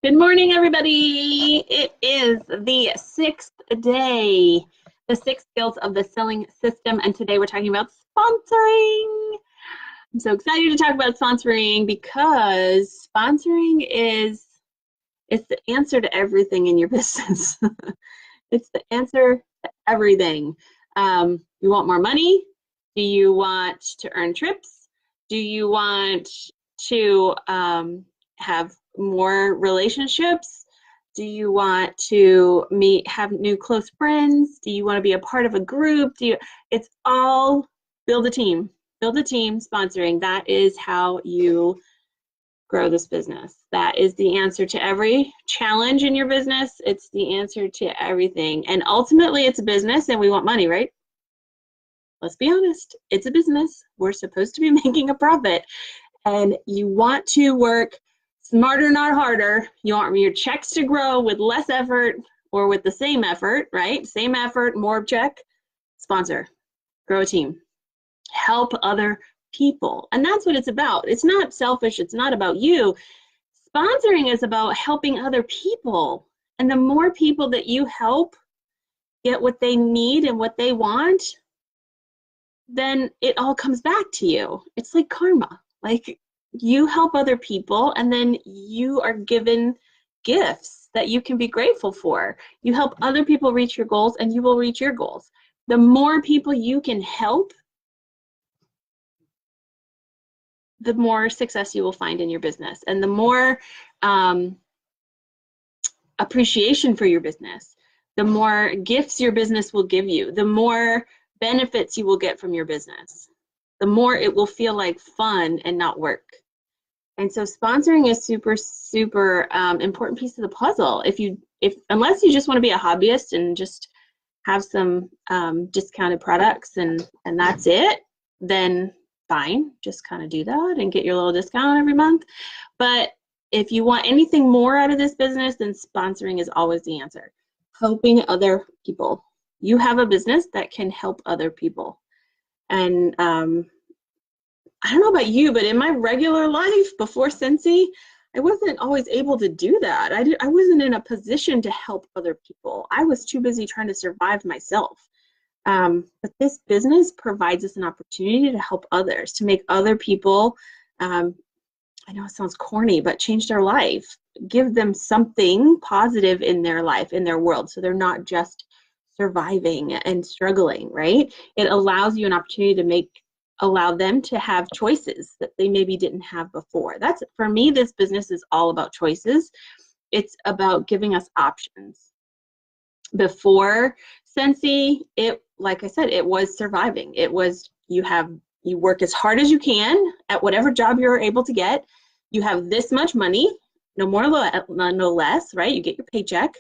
Good morning, everybody. It is the sixth day, the 6 skills of the selling system, and today we're talking about sponsoring. I'm so excited to talk about sponsoring because sponsoring it's the answer to everything in your business. It's the answer to everything. You want more money? Do you want to earn trips? Do you want to have more relationships? Do you want to have new close friends? Do you want to be a part of a group? It's all build a team. Build a team sponsoring. That is how you grow this business. That is the answer to every challenge in your business. It's the answer to everything. And ultimately, it's a business and we want money, right? Let's be honest. It's a business. We're supposed to be making a profit. And you want to work smarter, not harder. You want your checks to grow with less effort or with the same effort, right? Same effort, more check. Sponsor. Grow a team. Help other people. And that's what it's about. It's not selfish. It's not about you. Sponsoring is about helping other people. And the more people that you help get what they need and what they want, then it all comes back to you. It's like karma. Like you help other people and then you are given gifts that you can be grateful for. You help other people reach your goals and you will reach your goals. The more people you can help, the more success you will find in your business and the more appreciation for your business, the more gifts your business will give you, the more benefits you will get from your business, the more it will feel like fun and not work. And so sponsoring is super important piece of the puzzle. Unless you just want to be a hobbyist and just have some discounted products and that's it, then fine, just kind of do that and get your little discount every month. But if you want anything more out of this business, then sponsoring is always the answer. Helping other people. You have a business that can help other people. And I don't know about you, but in my regular life before Scentsy, I wasn't always able to do that. I wasn't in a position to help other people. I was too busy trying to survive myself. But this business provides us an opportunity to help others, to make other people, I know it sounds corny, but change their life, give them something positive in their life, in their world, so they're not just surviving and struggling, right? It allows you an opportunity to allow them to have choices that they maybe didn't have before. For me, this business is all about choices. It's about giving us options. Before Scentsy, like I said, it was surviving. It was you work as hard as you can at whatever job you're able to get. You have this much money, no more, no less, right? You get your paycheck.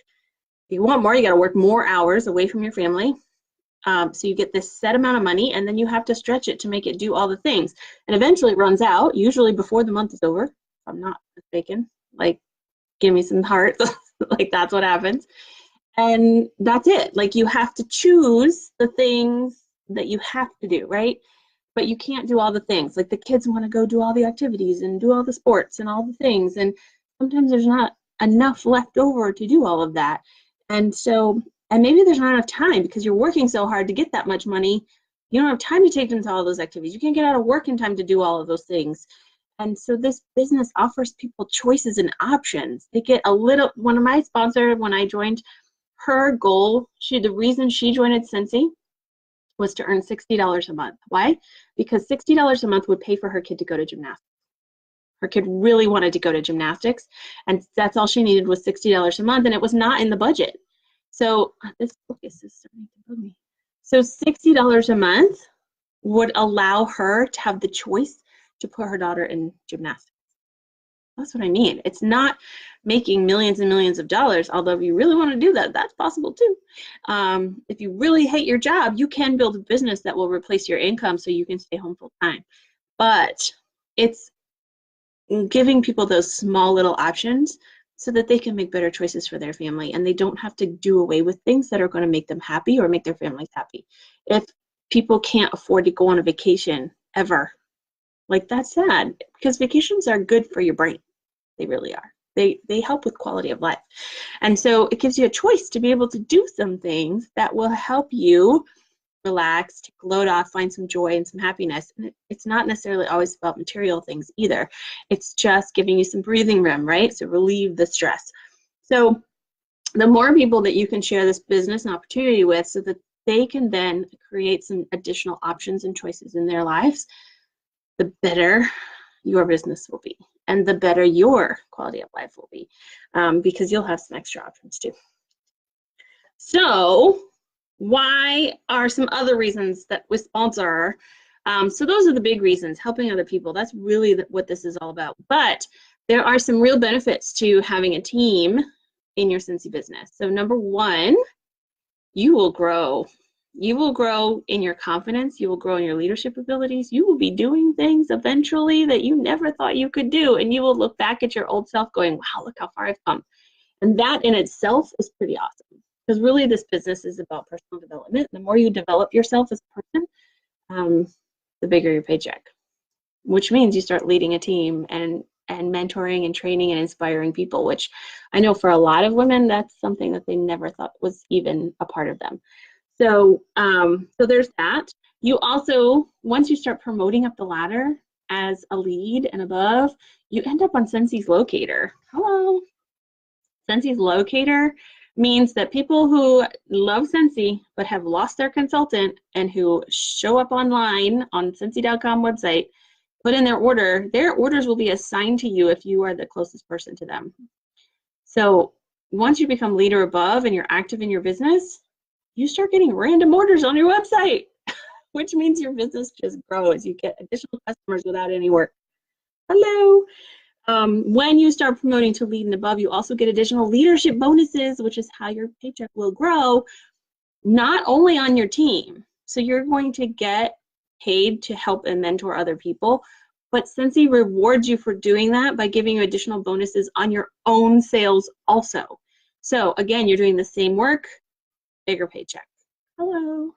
If you want more, you got to work more hours away from your family. So you get this set amount of money, and then you have to stretch it to make it do all the things. And eventually it runs out, usually before the month is over, if I'm not mistaken. Like, give me some hearts. Like, that's what happens. And that's it. Like, you have to choose the things that you have to do, right? But you can't do all the things. Like, the kids want to go do all the activities and do all the sports and all the things. And sometimes there's not enough left over to do all of that. And maybe there's not enough time because you're working so hard to get that much money. You don't have time to take them to all those activities. You can't get out of work in time to do all of those things. And so this business offers people choices and options. They get one of my sponsors, when I joined, her goal, the reason she joined Scentsy was to earn $60 a month. Why? Because $60 a month would pay for her kid to go to gymnastics. Her kid really wanted to go to gymnastics, and that's all she needed was $60 a month, and it was not in the budget. So this focus is starting to bug me. So $60 a month would allow her to have the choice to put her daughter in gymnastics. That's what I mean. It's not making millions and millions of dollars, although if you really want to do that, that's possible too. If you really hate your job, you can build a business that will replace your income so you can stay home full time. But it's giving people those small little options so that they can make better choices for their family and they don't have to do away with things that are going to make them happy or make their families happy. If people can't afford to go on a vacation ever, like, that's sad, because vacations are good for your brain. They really are. They help with quality of life. And so it gives you a choice to be able to do some things that will help you relax, take a load off, find some joy and some happiness. And it's not necessarily always about material things either. It's just giving you some breathing room, right? So relieve the stress. So the more people that you can share this business and opportunity with so that they can then create some additional options and choices in their lives, the better your business will be and the better your quality of life will be, because you'll have some extra options too. So why are some other reasons that we sponsor? So those are the big reasons, helping other people. That's really what this is all about. But there are some real benefits to having a team in your Scentsy business. So number one, you will grow. You will grow in your confidence. You will grow in your leadership abilities. You will be doing things eventually that you never thought you could do. And you will look back at your old self going, wow, look how far I've come. And that in itself is pretty awesome. Because really this business is about personal development. The more you develop yourself as a person, the bigger your paycheck, which means you start leading a team and mentoring and training and inspiring people, which I know for a lot of women, that's something that they never thought was even a part of them. So, so there's that. You also, once you start promoting up the ladder as a lead and above, you end up on Scentsy's locator. Hello. Scentsy's locator means that people who love Scentsy but have lost their consultant and who show up online on Scentsy.com website, put in their orders will be assigned to you if you are the closest person to them. So once you become leader above and you're active in your business, you start getting random orders on your website, which means your business just grows. You get additional customers without any work. Hello. When you start promoting to lead and above, you also get additional leadership bonuses, which is how your paycheck will grow, not only on your team. So you're going to get paid to help and mentor other people, but Scentsy rewards you for doing that by giving you additional bonuses on your own sales also. So again, you're doing the same work, bigger paycheck. Hello.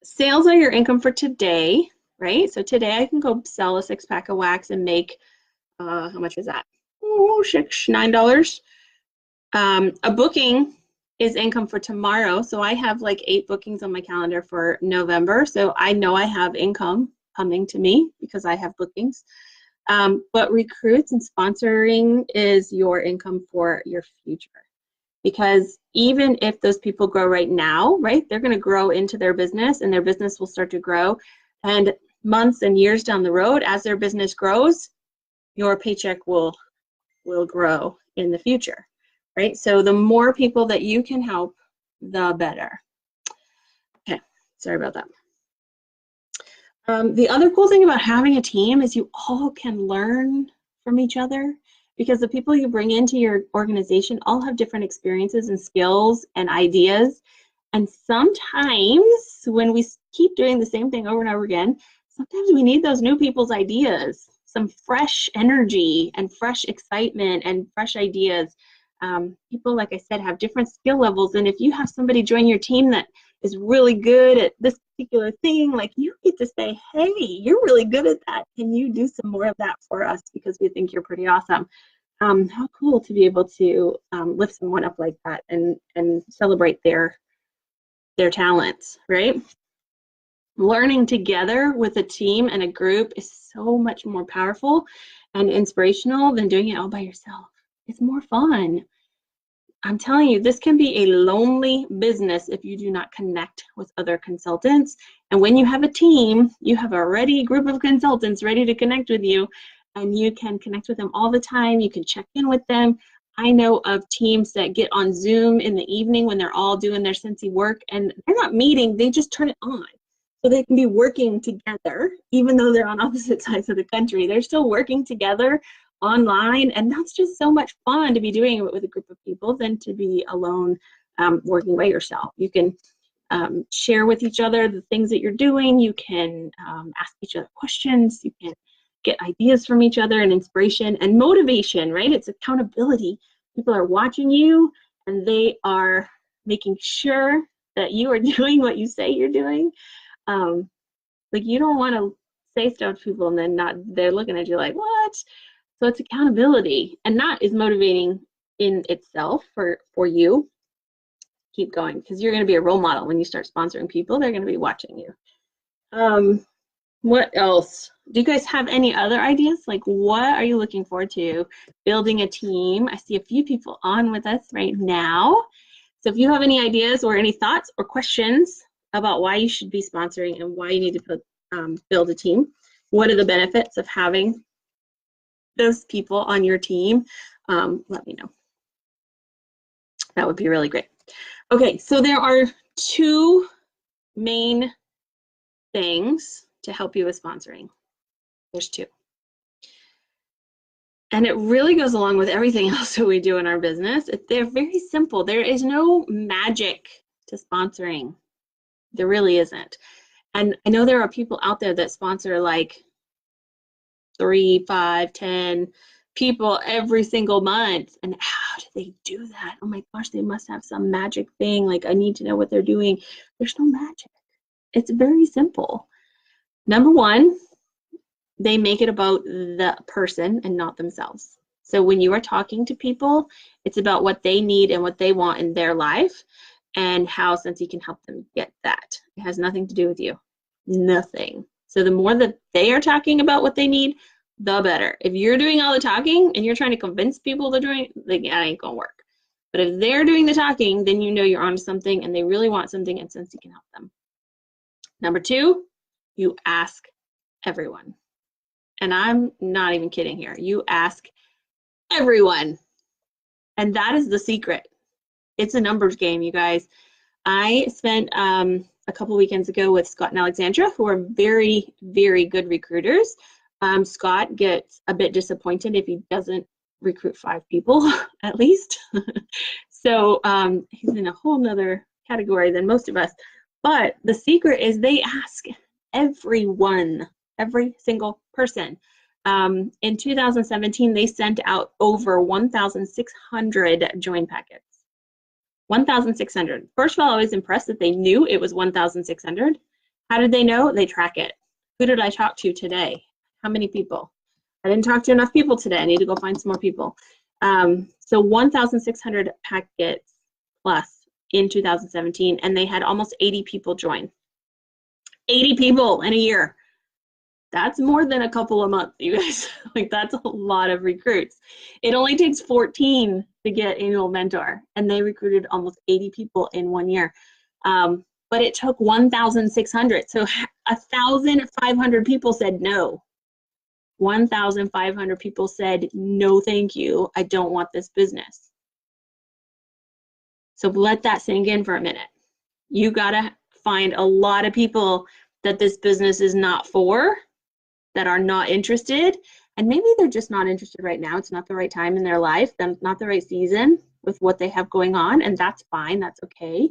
Sales are your income for today, right? So today I can go sell a 6-pack of wax and make, how much is that? Oh, $9. A booking is income for tomorrow. So I have like 8 bookings on my calendar for November. So I know I have income coming to me because I have bookings. But recruits and sponsoring is your income for your future. Because even if those people grow right now, right, they're going to grow into their business and their business will start to grow. And months and years down the road, as their business grows, your paycheck will grow in the future, right? So the more people that you can help, the better. Okay, sorry about that. The other cool thing about having a team is you all can learn from each other, because the people you bring into your organization all have different experiences and skills and ideas. And sometimes when we keep doing the same thing over and over again, sometimes we need those new people's ideas, some fresh energy and fresh excitement and fresh ideas. People, like I said, have different skill levels. And if you have somebody join your team that is really good at this particular thing, like you get to say, hey, you're really good at that. Can you do some more of that for us? Because we think you're pretty awesome. How cool to be able to lift someone up like that and celebrate their talents, right? Learning together with a team and a group is so much more powerful and inspirational than doing it all by yourself. It's more fun. I'm telling you, this can be a lonely business if you do not connect with other consultants. And when you have a team, you have a ready group of consultants ready to connect with you, and you can connect with them all the time. You can check in with them. I know of teams that get on Zoom in the evening when they're all doing their Scentsy work, and they're not meeting, they just turn it on. So they can be working together, even though they're on opposite sides of the country. They're still working together online, and that's just so much fun to be doing it with a group of people than to be alone working by yourself. You can share with each other the things that you're doing. You can ask each other questions. You can get ideas from each other and inspiration and motivation, right? It's accountability. People are watching you and they are making sure that you are doing what you say you're doing. Like you don't want to say stuff to people and then they're looking at you like, what? So it's accountability, and that is motivating in itself for you. Keep going, because you're going to be a role model when you start sponsoring people. They're going to be watching you. What else? Do you guys have any other ideas? Like, what are you looking forward to? Building a team. I see a few people on with us right now. So if you have any ideas or any thoughts or questions about why you should be sponsoring and why you need to build a team, what are the benefits of having those people on your team, let me know. That would be really great. Okay, so there are two main things to help you with sponsoring. There's two. And it really goes along with everything else that we do in our business. They're very simple. There is no magic to sponsoring. There really isn't. And I know there are people out there that sponsor like 3, 5, 10 people every single month. And how do they do that? Oh my gosh, they must have some magic thing. Like, I need to know what they're doing. There's no magic. It's very simple. Number one, they make it about the person and not themselves. So when you are talking to people, it's about what they need and what they want in their life and how Scentsy can help them get that. It has nothing to do with you. Nothing. So the more that they are talking about what they need, the better. If you're doing all the talking and you're trying to convince people to do it, like, that ain't gonna work. But if they're doing the talking, then you know you're onto something and they really want something and Scentsy can help them. Number two, you ask everyone. And I'm not even kidding here. You ask everyone. And that is the secret. It's a numbers game, you guys. I spent a couple weekends ago with Scott and Alexandra, who are very, very good recruiters. Scott gets a bit disappointed if he doesn't recruit 5 people, at least. So he's in a whole nother category than most of us. But the secret is they ask everyone, every single person. In 2017, they sent out over 1,600 join packets. 1,600. First of all, I was impressed that they knew it was 1,600. How did they know? They track it. Who did I talk to today? How many people? I didn't talk to enough people today. I need to go find some more people. So 1,600 packets plus in 2017, and they had almost 80 people join. 80 people in a year. That's more than a couple of months, you guys. Like, that's a lot of recruits. It only takes 14 to get annual mentor, and they recruited almost 80 people in 1 year. But it took 1,600. So 1,500 people said no. 1,500 people said, no, thank you. I don't want this business. So let that sink in for a minute. You gotta find a lot of people that this business is not for, that are not interested, and maybe they're just not interested right now. It's not the right time in their life, then not the right season with what they have going on, and that's fine, that's okay.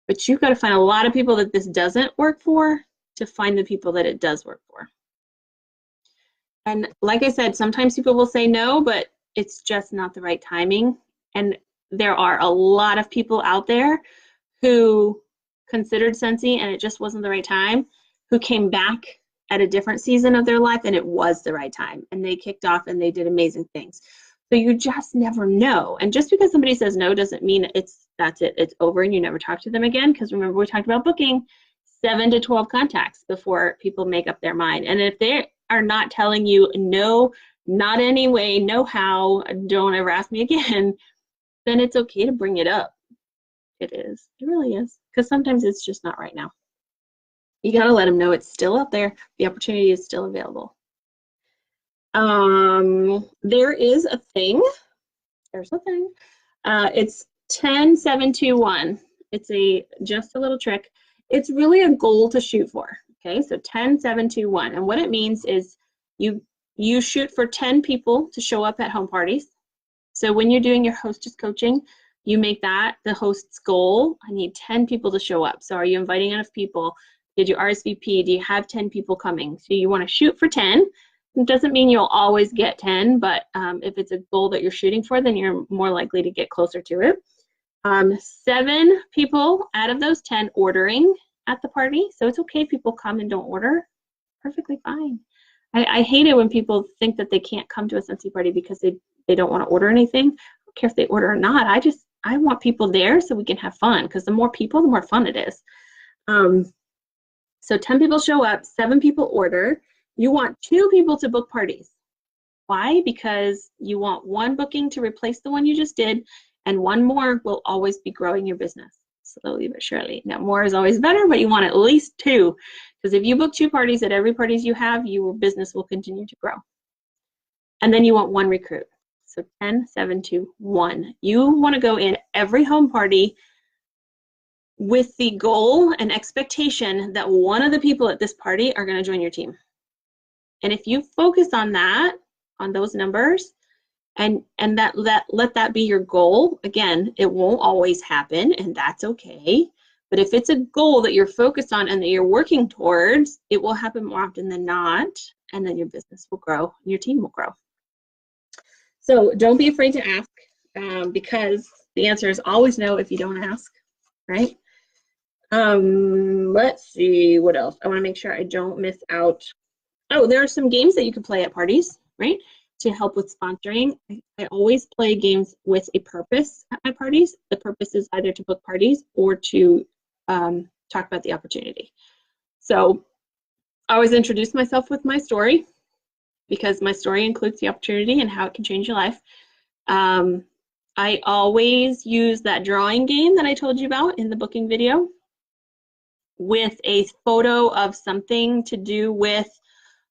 But you've got to find a lot of people that this doesn't work for to find the people that it does work for. And like I said, sometimes people will say no, but it's just not the right timing. And there are a lot of people out there who considered Scentsy and it just wasn't the right time, who came back at a different season of their life and it was the right time, and they kicked off and they did amazing things. So you just never know. And just because somebody says no doesn't mean that's it, it's over and you never talk to them again, because remember we talked about booking 7 to 12 contacts before people make up their mind. And if they are not telling you no, not anyway, no how, don't ever ask me again, then it's okay to bring it up. It is, it really is, because sometimes it's just not right now. You got to let them know it's still out there. The opportunity is still available. There is a thing. There's a thing. It's 10-7-2-1. It's just a little trick. It's really a goal to shoot for. Okay, so 10-7-2-1. And what it means is you shoot for 10 people to show up at home parties. So when you're doing your hostess coaching, you make that the host's goal. I need 10 people to show up. So are you inviting enough people? Did you RSVP? Do you have 10 people coming? So you want to shoot for 10. It doesn't mean you'll always get 10, but if it's a goal that you're shooting for, then you're more likely to get closer to it. 7 people out of those 10 ordering at the party. So it's okay if people come and don't order. Perfectly fine. I hate it when people think that they can't come to a Scentsy party because they don't want to order anything. I don't care if they order or not. I want people there so we can have fun, because the more people, the more fun it is. So 10 people show up, 7 people order. You want 2 people to book parties. Why? Because you want 1 booking to replace the one you just did, and 1 more will always be growing your business slowly but surely. Now, more is always better, but you want at least 2, because if you book 2 parties at every parties you have, your business will continue to grow. And then you want 1 recruit. So 10, 7, 2, 1. You want to go in every home party with the goal and expectation that one of the people at this party are going to join your team. And if you focus on that, on those numbers, and let that be your goal, again, it won't always happen, and that's okay. But if it's a goal that you're focused on and that you're working towards, it will happen more often than not, and then your business will grow and your team will grow. So don't be afraid to ask, because the answer is always no if you don't ask, right? Let's see, what else? I want to make sure I don't miss out. Oh, there are some games that you can play at parties, right? To help with sponsoring. I always play games with a purpose at my parties. The purpose is either to book parties or to talk about the opportunity. So I always introduce myself with my story, because my story includes the opportunity and how it can change your life. I always use that drawing game that I told you about in the booking video with a photo of something to do with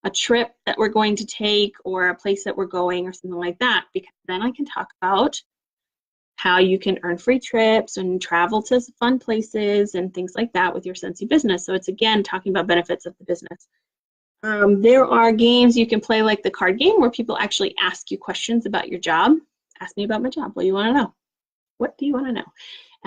a trip that we're going to take or a place that we're going or something like that, because then I can talk about how you can earn free trips and travel to fun places and things like that with your Scentsy business. So it's, again, talking about benefits of the business. There are games you can play, like the card game, where people actually ask you questions about your job. Ask me about my job. What do you want to know? What do you want to know?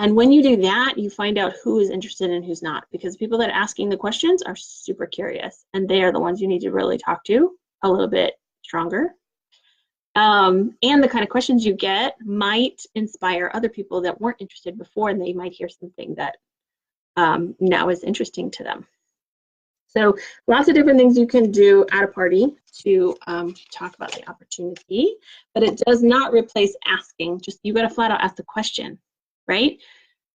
And when you do that, you find out who is interested and who's not, because people that are asking the questions are super curious, and they are the ones you need to really talk to a little bit stronger. And the kind of questions you get might inspire other people that weren't interested before, and they might hear something that now is interesting to them. So lots of different things you can do at a party to talk about the opportunity, but it does not replace asking. Just, you got to flat out ask the question, right?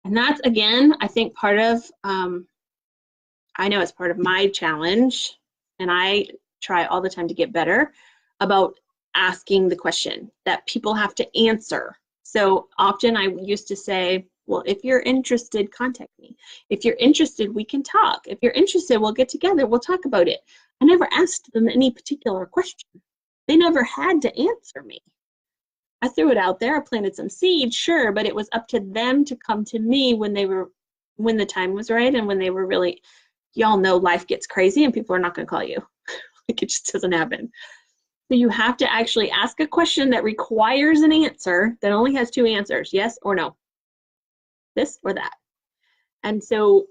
And that's, again, I think part of, I know it's part of my challenge, and I try all the time to get better about asking the question that people have to answer. So often I used to say, well, if you're interested, contact me. If you're interested, we can talk. If you're interested, we'll get together, we'll talk about it. I never asked them any particular question. They never had to answer me. I threw it out there, I planted some seeds, sure, but it was up to them to come to me when the time was right, and when they were really, y'all know life gets crazy and people are not gonna call you. Like, it just doesn't happen. So you have to actually ask a question that requires an answer that only has 2 answers, yes or no. This or that. And so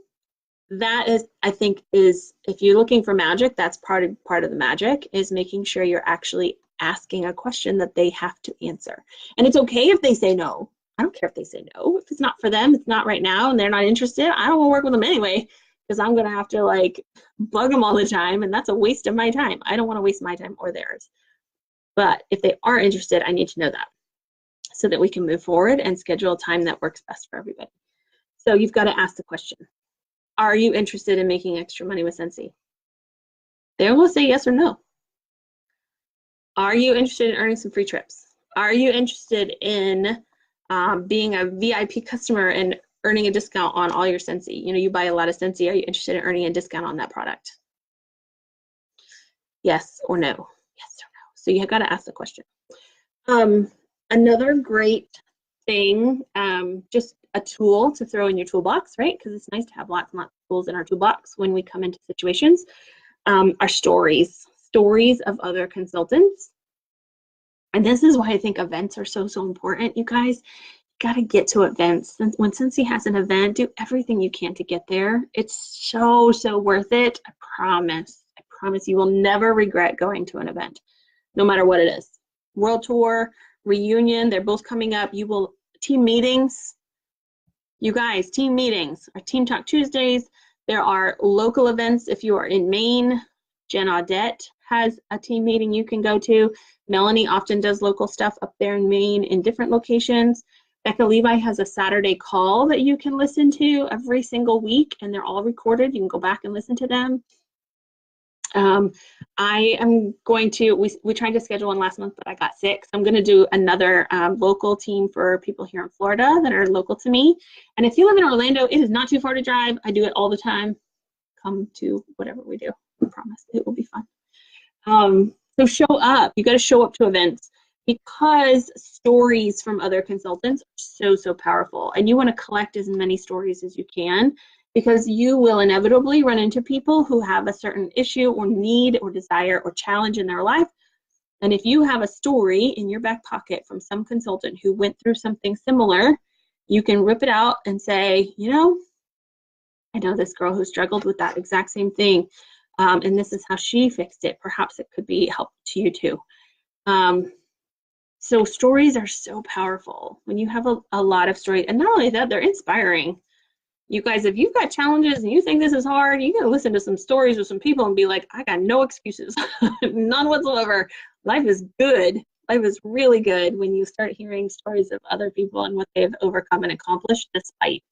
that is, I think, is, if you're looking for magic, that's part of the magic, is making sure you're actually asking a question that they have to answer. And it's okay if they say no. I don't care if they say no. If it's not for them, it's not right now, and they're not interested, I don't want to work with them anyway, because I'm going to have to, like, bug them all the time, and that's a waste of my time. I don't want to waste my time or theirs. But if they are interested, I need to know that, so that we can move forward and schedule a time that works best for everybody. So you've got to ask the question, are you interested in making extra money with Scentsy? They will say yes or no. Are you interested in earning some free trips? Are you interested in being a VIP customer and earning a discount on all your Scentsy? You know, you buy a lot of Scentsy, are you interested in earning a discount on that product? Yes or no? Yes or no. So you got to ask the question. Another great thing, just a tool to throw in your toolbox, right? Because it's nice to have lots and lots of tools in our toolbox when we come into situations, are stories of other consultants. And this is why I think events are so important, you guys. You got to get to events. When Scentsy has an event, do everything you can to get there. It's so worth it. I promise you will never regret going to an event, no matter what it is. World Tour, reunion, they're both coming up. You will, team meetings, you guys, team meetings, our Team Talk Tuesdays. There are local events if you are in Maine. Jen Audette has a team meeting you can go to. Melanie often does local stuff up there in Maine in different locations. Becca Levi has a Saturday call that you can listen to every single week, and they're all recorded. You can go back and listen to them. I am going to, we tried to schedule one last month, but I got sick. So I'm going to do another local team for people here in Florida that are local to me. And if you live in Orlando, it is not too far to drive. I do it all the time. Come to whatever we do. I promise it will be fun. So show up. You got to show up to events, because stories from other consultants are so powerful. And you want to collect as many stories as you can, because you will inevitably run into people who have a certain issue or need or desire or challenge in their life. And if you have a story in your back pocket from some consultant who went through something similar, you can rip it out and say, you know, I know this girl who struggled with that exact same thing, and this is how she fixed it. Perhaps it could be helpful to you too. So stories are so powerful when you have a lot of stories. And not only that, they're inspiring. You guys, if you've got challenges and you think this is hard, you can listen to some stories with some people and be like, I got no excuses, none whatsoever. Life is good. Life is really good when you start hearing stories of other people and what they've overcome and accomplished despite.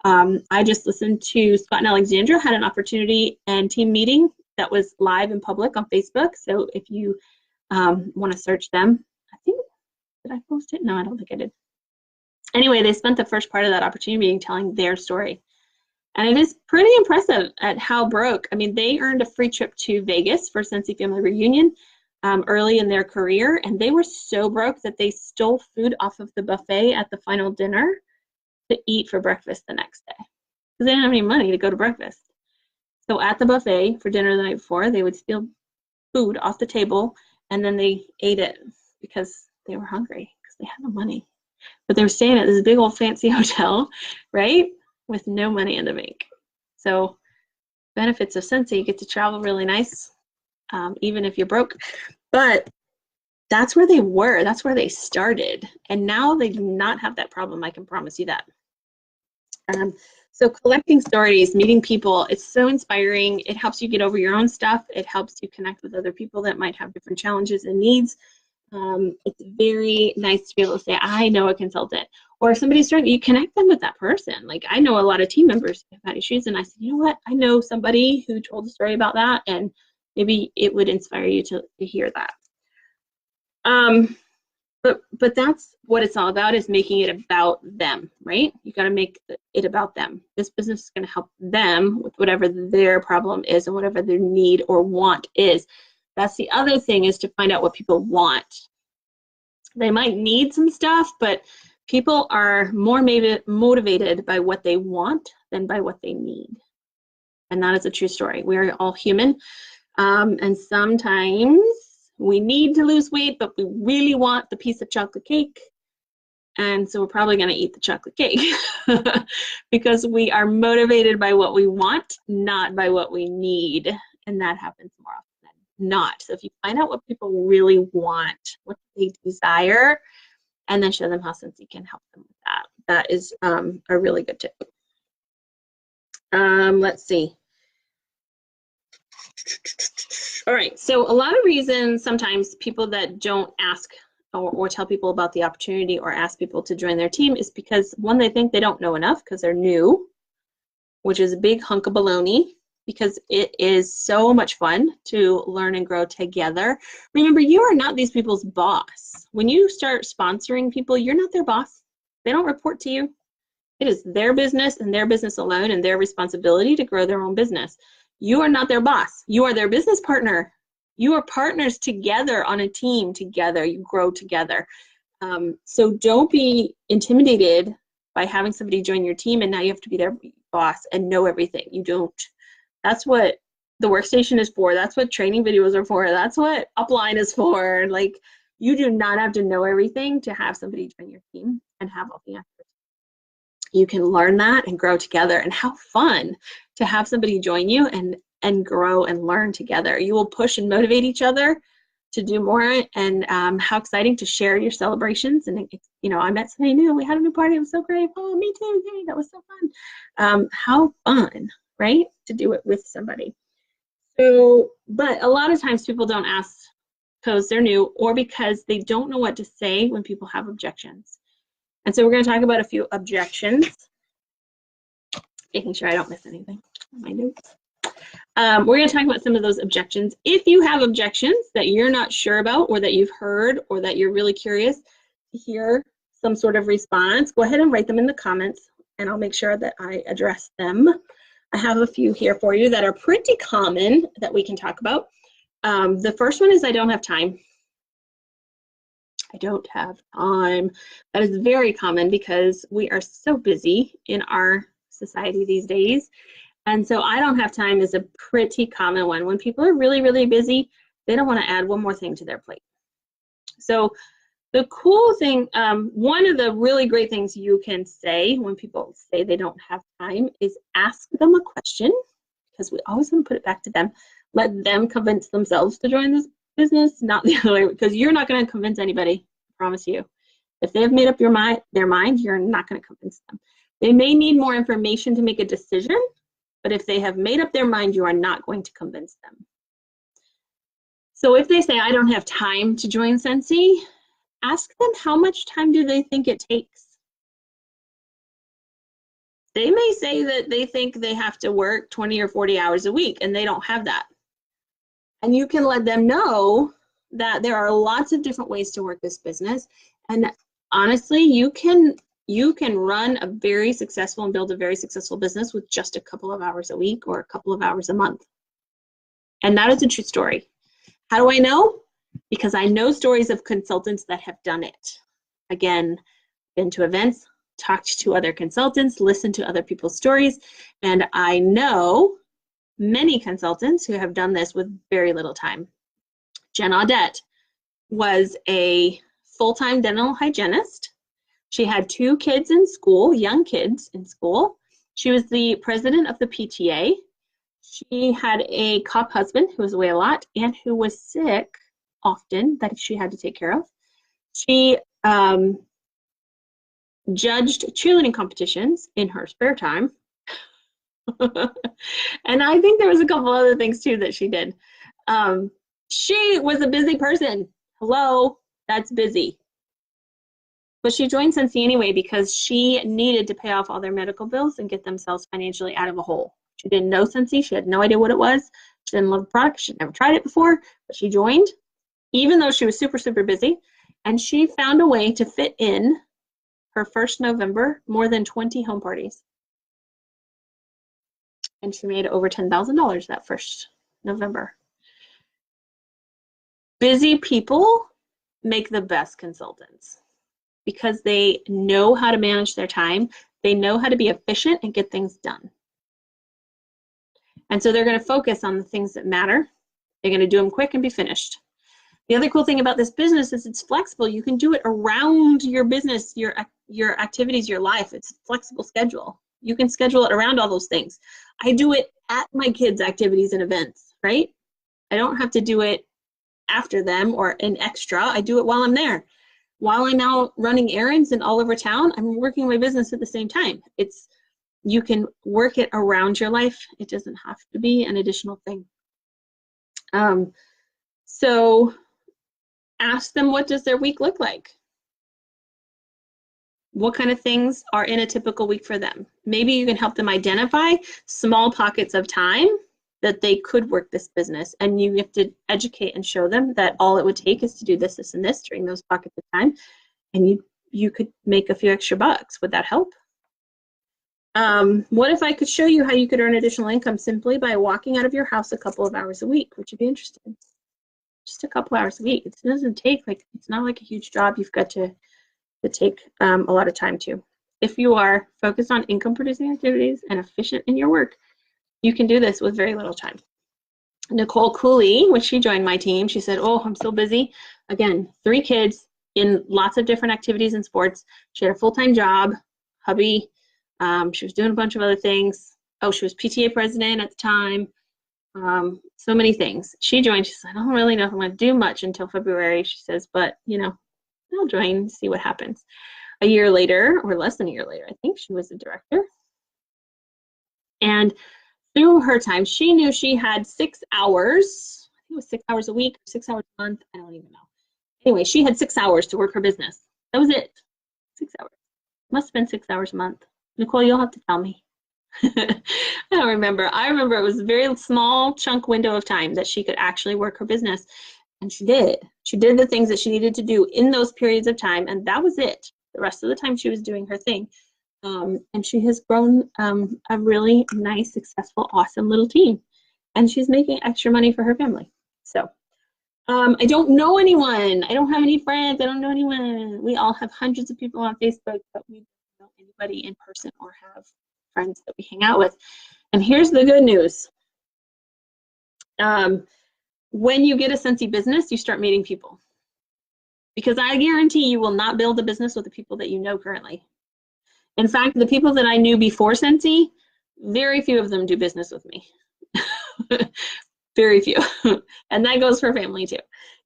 I just listened to Scott and Alexandra had an opportunity and team meeting that was live in public on Facebook. So if you want to search them, I think, did I post it? No, I don't think I did. Anyway, they spent the first part of that opportunity meeting telling their story. And it is pretty impressive at how broke. I mean, they earned a free trip to Vegas for Scentsy Family Reunion early in their career. And they were so broke that they stole food off of the buffet at the final dinner to eat for breakfast the next day, because they didn't have any money to go to breakfast. So at the buffet for dinner the night before, they would steal food off the table, and then they ate it because they were hungry, because they had no money. But they were staying at this big old fancy hotel, right, with no money in the bank. So benefits of Scentsy, you get to travel really nice, even if you're broke. But that's where they were. That's where they started. And now they do not have that problem. I can promise you that. So collecting stories, meeting people, it's so inspiring. It helps you get over your own stuff. It helps you connect with other people that might have different challenges and needs. It's very nice to be able to say, I know a consultant, or if somebody's struggling, you connect them with that person. Like, I know a lot of team members who have had issues, and I said, you know what, I know somebody who told a story about that, and maybe it would inspire you to hear that. But that's what it's all about, is making it about them, right? You got to make it about them. This business is going to help them with whatever their problem is and whatever their need or want is. That's the other thing, is to find out what people want. They might need some stuff, but people are more motivated by what they want than by what they need. And that is a true story. We are all human. And sometimes we need to lose weight, but we really want the piece of chocolate cake. And so we're probably going to eat the chocolate cake because we are motivated by what we want, not by what we need. And that happens more often than not. So if you find out what people really want, what they desire, and then show them how Scentsy can help them with that, that is a really good tip. Let's see. All right, so a lot of reasons sometimes people that don't ask or tell people about the opportunity or ask people to join their team is because, one, they think they don't know enough because they're new, which is a big hunk of baloney, because it is so much fun to learn and grow together. Remember, you are not these people's boss. When you start sponsoring people, you're not their boss. They don't report to you. It is their business and their business alone, and their responsibility to grow their own business. You are not their boss. You are their business partner. You are partners together on a team together. You grow together. So don't be intimidated by having somebody join your team and now you have to be their boss and know everything. You don't. That's what the workstation is for. That's what training videos are for. That's what Upline is for. Like, you do not have to know everything to have somebody join your team and have all the answers. You can learn that and grow together, and how fun to have somebody join you and grow and learn together. You will push and motivate each other to do more, and how exciting to share your celebrations. And you know, I met somebody new, we had a new party, it was so great. Oh, me too, yay, that was so fun. How fun, right, to do it with somebody. So, but a lot of times people don't ask because they're new or because they don't know what to say when people have objections. And so we're going to talk about a few objections, making sure I don't miss anything on my notes. We're going to talk about some of those objections. If you have objections that you're not sure about or that you've heard or that you're really curious to hear some sort of response, go ahead and write them in the comments and I'll make sure that I address them. I have a few here for you that are pretty common that we can talk about. The first one is I don't have time. I don't have time. That is very common because we are so busy in our society these days. And so I don't have time is a pretty common one. When people are really, really busy, they don't want to add one more thing to their plate. So the cool thing, one of the really great things you can say when people say they don't have time is ask them a question, because we always want to put it back to them. Let them convince themselves to join this business, not the other way, because you're not going to convince anybody, I promise you. If they have made up their mind, you're not going to convince them. They may need more information to make a decision, but if they have made up their mind, you are not going to convince them. So if they say, I don't have time to join Scentsy, ask them how much time do they think it takes. They may say that they think they have to work 20 or 40 hours a week, and they don't have that. And you can let them know that there are lots of different ways to work this business. And honestly, you can run a very successful and build a very successful business with just a couple of hours a week or a couple of hours a month. And that is a true story. How do I know? Because I know stories of consultants that have done it. Again, been to events, talked to other consultants, listened to other people's stories, and I know many consultants who have done this with very little time. Jen Audette was a full-time dental hygienist. She had 2 kids in school, young kids in school. She was the president of the PTA. She had a cop husband who was away a lot and who was sick often that she had to take care of. She judged cheerleading competitions in her spare time. And I think there was a couple other things too that she did. She was a busy person. Hello, that's busy. But she joined Scentsy anyway because she needed to pay off all their medical bills and get themselves financially out of a hole. She didn't know Scentsy. She had no idea what it was. She didn't love the product. She'd never tried it before, but she joined, even though she was super, super busy. And she found a way to fit in her first November more than 20 home parties. And she made over $10,000 that first November. Busy people make the best consultants because they know how to manage their time. They know how to be efficient and get things done. And so they're going to focus on the things that matter. They're going to do them quick and be finished. The other cool thing about this business is it's flexible. You can do it around your business, your activities, your life. It's a flexible schedule. You can schedule it around all those things. I do it at my kids' activities and events, right? I don't have to do it after them or an extra. I do it while I'm there. While I'm out running errands and all over town, I'm working my business at the same time. You can work it around your life. It doesn't have to be an additional thing. So ask them, what does their week look like? What kind of things are in a typical week for them? Maybe you can help them identify small pockets of time that they could work this business, and you have to educate and show them that all it would take is to do this, this, and this during those pockets of time, and you could make a few extra bucks. Would that help? What if I could show you how you could earn additional income simply by walking out of your house a couple of hours a week? Would you be interested? Just a couple hours a week. It doesn't take, it's not like a huge job you've got to take a lot of time to. If you are focused on income producing activities and efficient in your work, you can do this with very little time. Nicole Cooley, when she joined my team, she said, oh, I'm so busy. Again, 3 kids in lots of different activities and sports. She had a full-time job, hubby. She was doing a bunch of other things. Oh, she was PTA president at the time. So many things. She joined. She said, I don't really know if I'm going to do much until February. She says, but, I'll join, see what happens. A year later, or less than a year later, I think she was the director. And through her time, she knew she had 6 hours. I think it was 6 hours a week, 6 hours a month. I don't even know. Anyway, she had 6 hours to work her business. That was it. 6 hours. Must have been 6 hours a month. Nicole, you'll have to tell me. I don't remember. I remember it was a very small chunk window of time that she could actually work her business. And she did. She did the things that she needed to do in those periods of time, and that was it. The rest of the time she was doing her thing. And she has grown a really nice, successful, awesome little team. And she's making extra money for her family. So I don't know anyone. I don't have any friends. I don't know anyone. We all have hundreds of people on Facebook, but we don't know anybody in person or have friends that we hang out with. And here's the good news. When you get a Scentsy business, you start meeting people. Because I guarantee you will not build a business with the people that you know currently. In fact, the people that I knew before Scentsy, very few of them do business with me. Very few. And that goes for family too.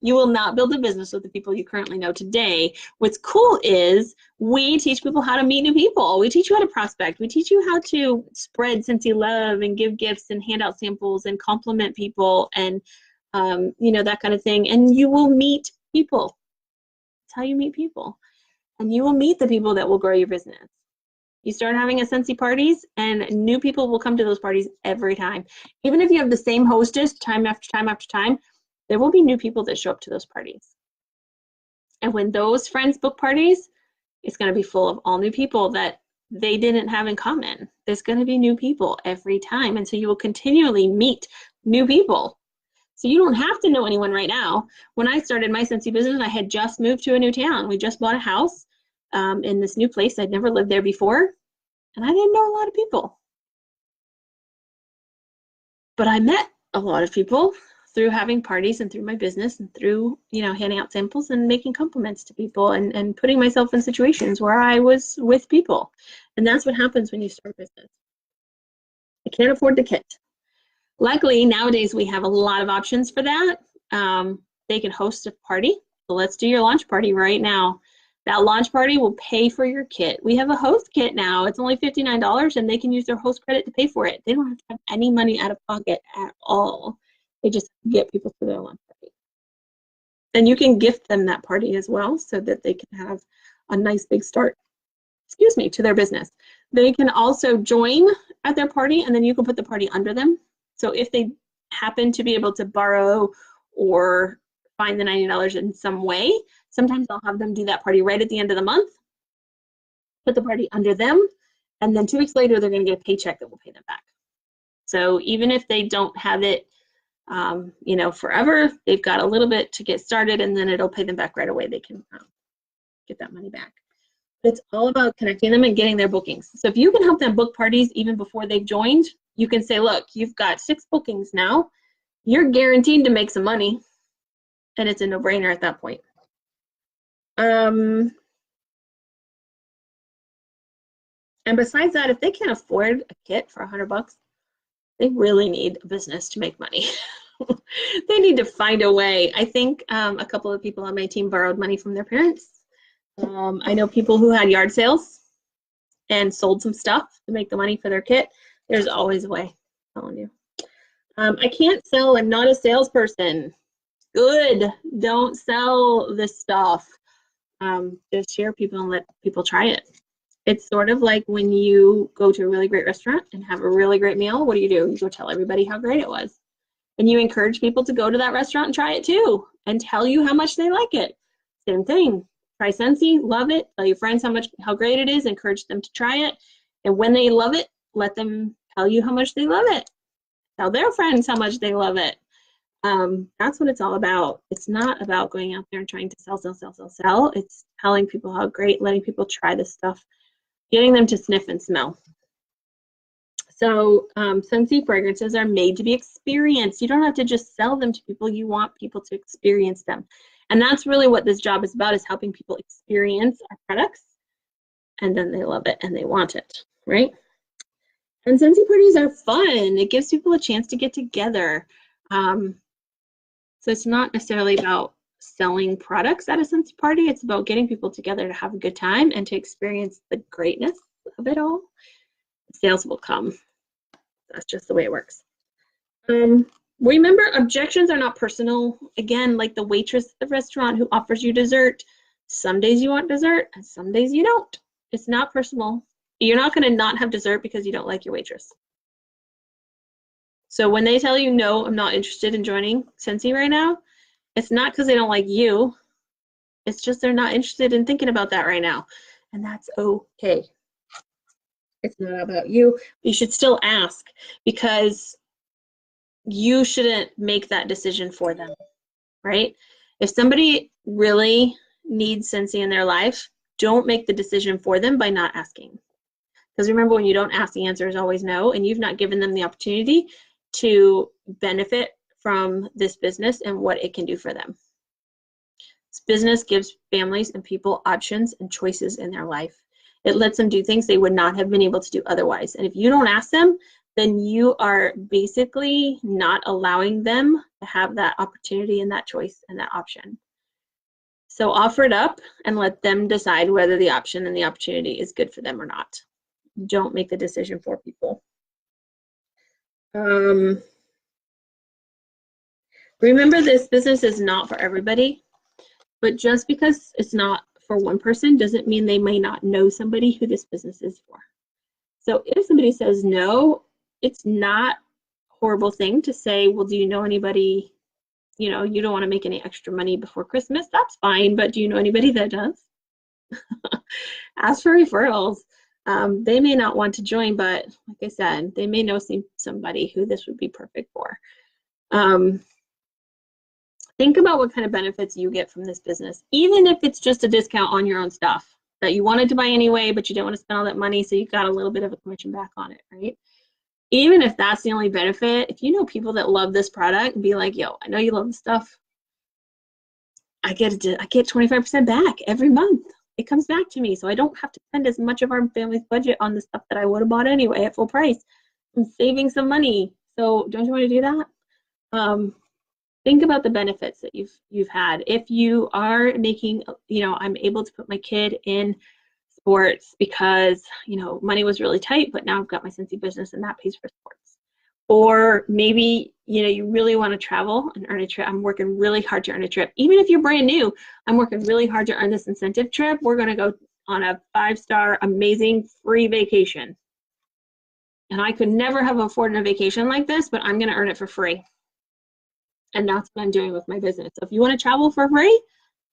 You will not build a business with the people you currently know today. What's cool is we teach people how to meet new people. We teach you how to prospect. We teach you how to spread Scentsy love and give gifts and hand out samples and compliment people and you know, that kind of thing. And you will meet people. That's how you meet people. And you will meet the people that will grow your business. You start having a Scentsy parties and new people will come to those parties every time. Even if you have the same hostess time after time after time, there will be new people that show up to those parties. And when those friends book parties, it's going to be full of all new people that they didn't have in common. There's going to be new people every time. And so you will continually meet new people. So you don't have to know anyone right now. When I started my Scentsy business, I had just moved to a new town. We just bought a house in this new place. I'd never lived there before, and I didn't know a lot of people. But I met a lot of people through having parties and through my business and through, you know, handing out samples and making compliments to people and putting myself in situations where I was with people. And that's what happens when you start a business. I can't afford the kit. Luckily, nowadays we have a lot of options for that. They can host a party. So let's do your launch party right now. That launch party will pay for your kit. We have a host kit now. It's only $59 and they can use their host credit to pay for it. They don't have to have any money out of pocket at all. They just get people to their launch party. And you can gift them that party as well so that they can have a nice big start, excuse me, to their business. They can also join at their party and then you can put the party under them. So if they happen to be able to borrow or find the $90 in some way, sometimes I'll have them do that party right at the end of the month, put the party under them, and then 2 weeks later, they're going to get a paycheck that will pay them back. So even if they don't have it, you know, forever, they've got a little bit to get started, and then it'll pay them back right away. They can get that money back. It's all about connecting them and getting their bookings. So if you can help them book parties even before they've joined, you can say, look, you've got 6 bookings now. You're guaranteed to make some money. And it's a no-brainer at that point. And besides that, if they can't afford a kit for $100, they really need a business to make money. They need to find a way. I think a couple of people on my team borrowed money from their parents. I know people who had yard sales and sold some stuff to make the money for their kit. There's always a way, I'm telling you. I can't sell. I'm not a salesperson. Good. Don't sell this stuff. Just share people and let people try it. It's sort of like when you go to a really great restaurant and have a really great meal. What do? You go tell everybody how great it was. And you encourage people to go to that restaurant and try it too and tell you how much they like it. Same thing. Try Scentsy, love it. Tell your friends how great it is. Encourage them to try it. And when they love it, let them tell you how much they love it. Tell their friends how much they love it. That's what it's all about. It's not about going out there and trying to sell. It's telling people how great, letting people try this stuff, getting them to sniff and smell. So Scentsy fragrances are made to be experienced. You don't have to just sell them to people. You want people to experience them. And that's really what this job is about, is helping people experience our products. And then they love it and they want it, right? And Scentsy parties are fun. It gives people a chance to get together. So it's not necessarily about selling products at a Scentsy party. It's about getting people together to have a good time and to experience the greatness of it all. Sales will come. That's just the way it works. Remember, objections are not personal. Again, like the waitress at the restaurant who offers you dessert. Some days you want dessert and some days you don't. It's not personal. You're not going to not have dessert because you don't like your waitress. So when they tell you, no, I'm not interested in joining Scentsy right now, it's not because they don't like you. It's just they're not interested in thinking about that right now. And that's okay. It's not about you. You should still ask, because you shouldn't make that decision for them, right? If somebody really needs Scentsy in their life, don't make the decision for them by not asking. Because remember, when you don't ask, the answer is always no, and you've not given them the opportunity to benefit from this business and what it can do for them. This business gives families and people options and choices in their life. It lets them do things they would not have been able to do otherwise. And if you don't ask them, then you are basically not allowing them to have that opportunity and that choice and that option. So offer it up and let them decide whether the option and the opportunity is good for them or not. Don't make the decision for people. Remember, this business is not for everybody, but just because it's not for one person doesn't mean they may not know somebody who this business is for. So if somebody says no, it's not a horrible thing to say, well, do you know anybody, you know, you don't want to make any extra money before Christmas, that's fine, but do you know anybody that does? Ask for referrals. They may not want to join, but like I said, they may know somebody who this would be perfect for. Think about what kind of benefits you get from this business, even if it's just a discount on your own stuff that you wanted to buy anyway, but you didn't want to spend all that money, so you got a little bit of a commission back on it, right? Even if that's the only benefit, if you know people that love this product and be like, yo, I know you love this stuff, I get 25% back every month. It comes back to me, so I don't have to spend as much of our family's budget on the stuff that I would have bought anyway at full price. I'm saving some money. So don't you want to do that? Think about the benefits that you've had. If you are making, you know, I'm able to put my kid in sports because, you know, money was really tight, but now I've got my Scentsy business and that pays for sports. Or maybe, you know, you really want to travel and earn a trip. I'm working really hard to earn a trip. Even if you're brand new, I'm working really hard to earn this incentive trip. We're going to go on a 5-star, amazing, free vacation. And I could never have afforded a vacation like this, but I'm going to earn it for free. And that's what I'm doing with my business. So if you want to travel for free,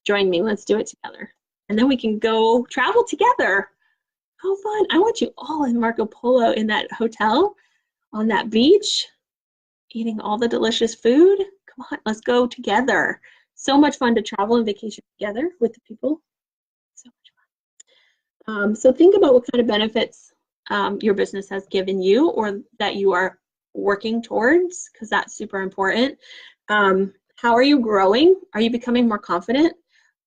join me. Let's do it together. And then we can go travel together. How fun. I want you all in Marco Polo in that hotel on that beach, eating all the delicious food. Come on, let's go together. So much fun to travel and vacation together with the people. So much fun. So think about what kind of benefits your business has given you or that you are working towards, because that's super important. How are you growing? Are you becoming more confident?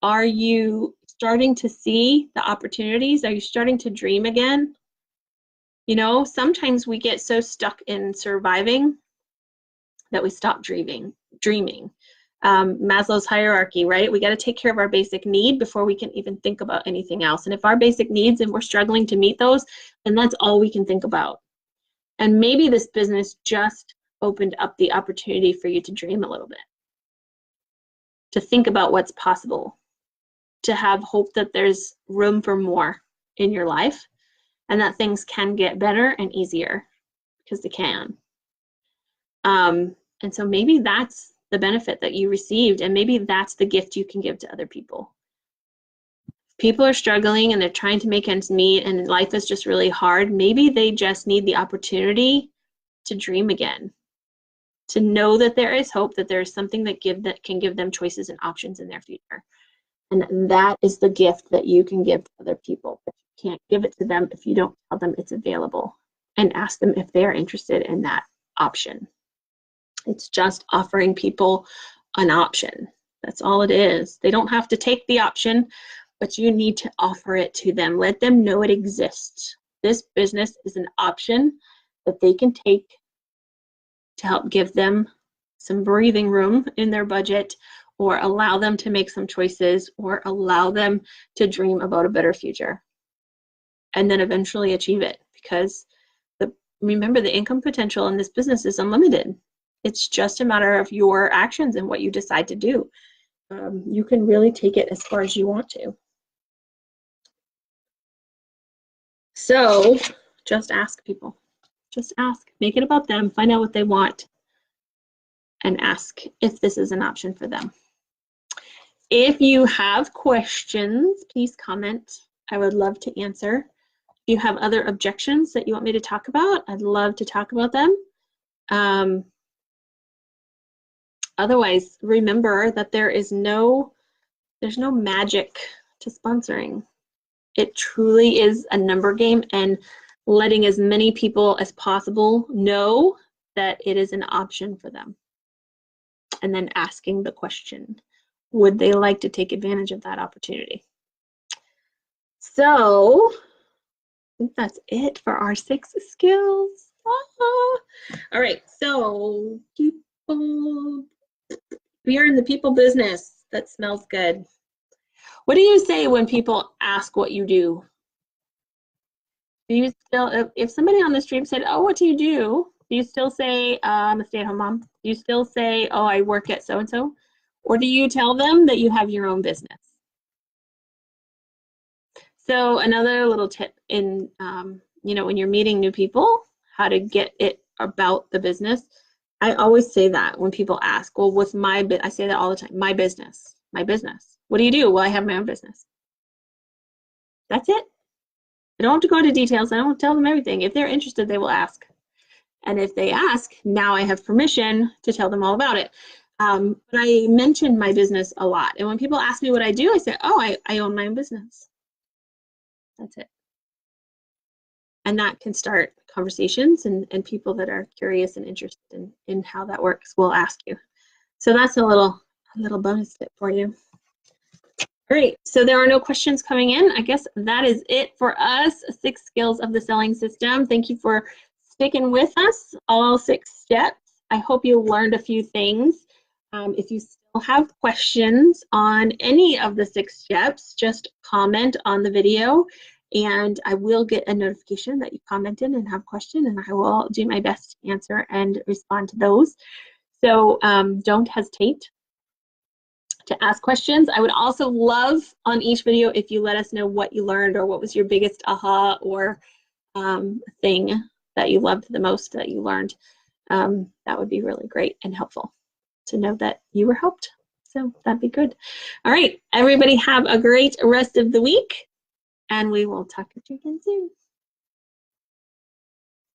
Are you starting to see the opportunities? Are you starting to dream again? You know, sometimes we get so stuck in surviving that we stop dreaming. Maslow's hierarchy, right? We got to take care of our basic need before we can even think about anything else. And if our basic needs and we're struggling to meet those, then that's all we can think about. And maybe this business just opened up the opportunity for you to dream a little bit, to think about what's possible, to have hope that there's room for more in your life and that things can get better and easier, because they can. And so maybe that's the benefit that you received, and maybe that's the gift you can give to other people. People are struggling and they're trying to make ends meet and life is just really hard. Maybe they just need the opportunity to dream again, to know that there is hope, that there is something that can give them choices and options in their future. And that is the gift that you can give to other people. But you can't give it to them if you don't tell them it's available and ask them if they're interested in that option. It's just offering people an option. That's all it is. They don't have to take the option, but you need to offer it to them. Let them know it exists. This business is an option that they can take to help give them some breathing room in their budget, or allow them to make some choices, or allow them to dream about a better future and then eventually achieve it, because remember, the income potential in this business is unlimited. It's just a matter of your actions and what you decide to do. You can really take it as far as you want to. So just ask people. Just ask. Make it about them. Find out what they want and ask if this is an option for them. If you have questions, please comment. I would love to answer. If you have other objections that you want me to talk about, I'd love to talk about them. Otherwise, remember that there's no magic to sponsoring. It truly is a number game, and letting as many people as possible know that it is an option for them. And then asking the question, would they like to take advantage of that opportunity? So I think that's it for our 6 skills. All right, so people, we are in the people business. That smells good. What do you say when people ask what you do? Do you still, if somebody on the stream said, oh, what do you still say, I'm a stay-at-home mom? Do you still say, oh, I work at so-and-so? Or do you tell them that you have your own business? So another little tip in, when you're meeting new people, how to get it about the business. I always say that when people ask, well, what's my I say that all the time, my business. What do you do? Well, I have my own business. That's it. I don't have to go into details. I don't tell them everything. If they're interested, they will ask. And if they ask, now I have permission to tell them all about it. But I mention my business a lot. And when people ask me what I do, I say, oh, I own my own business. That's it. And that can start conversations, and people that are curious and interested in how that works will ask you. So that's a little bonus tip for you. All right, so there are no questions coming in. I guess that is it for us, 6 skills of the selling system. Thank you for sticking with us, all 6 steps. I hope you learned a few things. If you still have questions on any of the 6 steps, just comment on the video, and I will get a notification that you commented and have a question, and I will do my best to answer and respond to those. So don't hesitate to ask questions. I would also love on each video if you let us know what you learned, or what was your biggest aha or thing that you loved the most that you learned. That would be really great and helpful to know that you were helped. So that'd be good. All right, everybody have a great rest of the week, and we will talk to you again soon.